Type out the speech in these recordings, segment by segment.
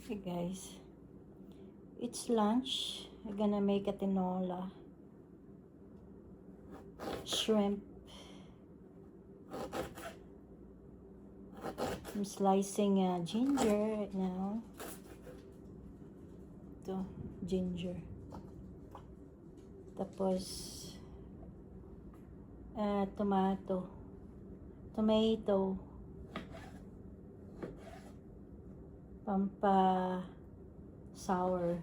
Hey guys, it's lunch. I'm gonna make a tinola, shrimp. I'm slicing ginger right now. Ito, ginger. Tapos, tomato. Pampa sour.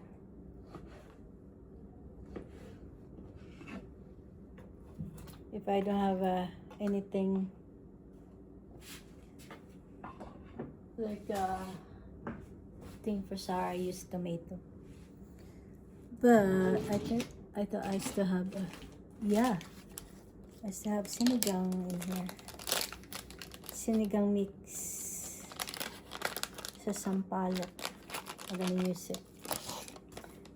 If I don't have anything like thing for sour, I use tomato. But I thought I still have I still have sinigang in here. Sinigang mix sa sampalok. I'm gonna use it.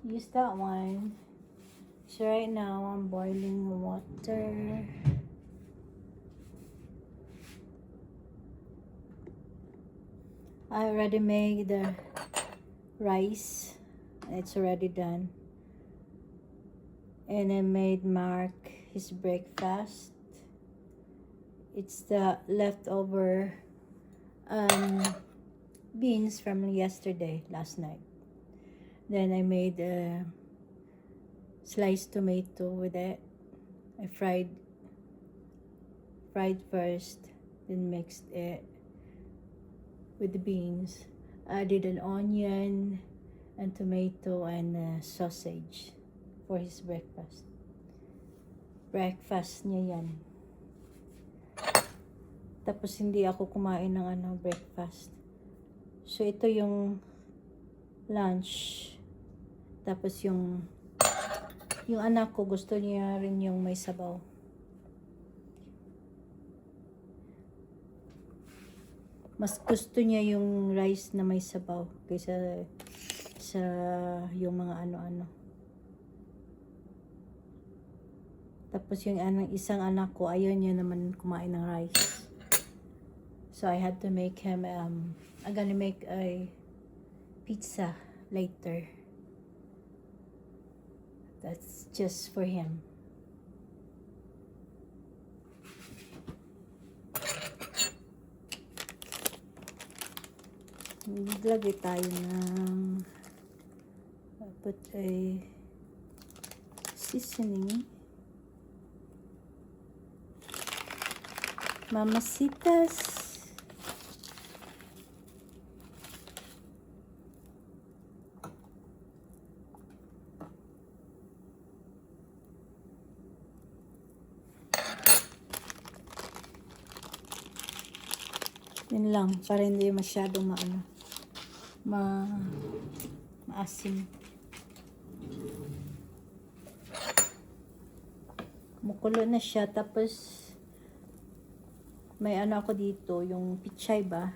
Use that one. So right now I'm boiling water. I already made the rice. It's already done. And I made Mark his breakfast. It's the leftover beans from last night. Then I made sliced tomato with it. I fried first, then mixed it with the beans. Added an onion and tomato and sausage for his breakfast. Breakfast niya yan. Tapos hindi ako kumain ng breakfast. So ito yung lunch. Tapos yung anak ko gusto niya rin yung may sabaw. Mas gusto niya yung rice na may sabaw kaysa sa yung mga ano-ano. Tapos yung isang anak ko ayaw niya naman kumain ng rice. So I had to make him I'm gonna make a pizza later. That's just for him. Maglagay tayo ng put a seasoning. Mamacitas. Yun lang, para hindi masyadong maasim. Mukulo na siya, tapos may ako dito, yung pichay ba?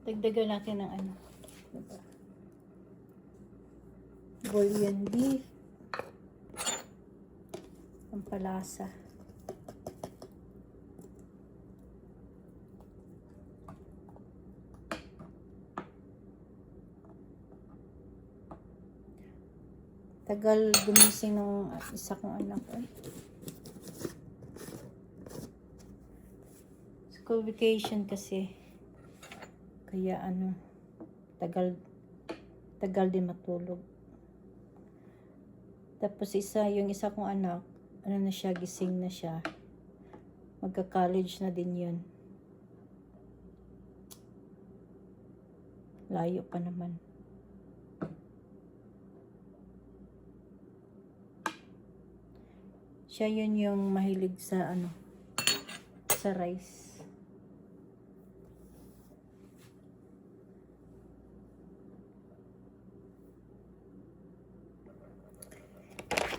Dagdagan natin ng bouillon beef, ang palasa. Tagal gumising ng isa kong anak. School vacation kasi. Kaya tagal din matulog. Tapos yung isa kong anak, na siya, gising na siya. Magka-college na din yun. Layo pa naman. Siya yun yung mahilig sa sa rice.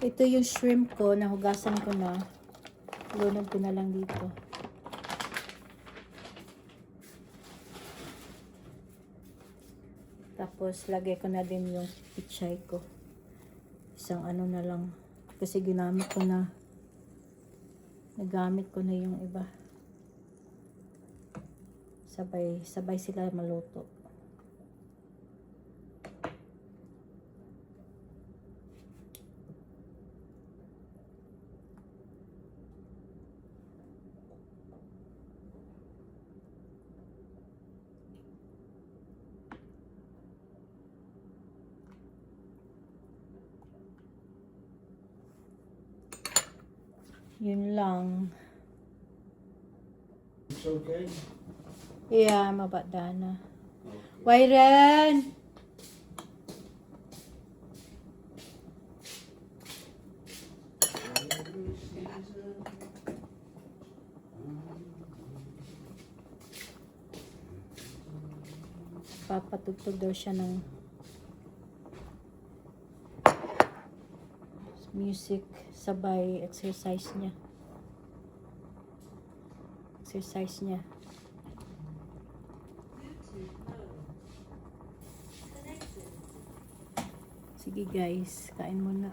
Ito yung shrimp ko, nahugasan ko na. Lunod ko na lang dito. Tapos, lagay ko na din yung pichay ko. Isang ano na lang. Kasi ginamit ko na. Nagamit ko na yung iba. Sabay sila maluto. Yun lang. It's okay. Yeah, mabada na. Okay. Wyren! Papatugtog daw siya ng music sabay exercise niya. Sige guys, kain muna.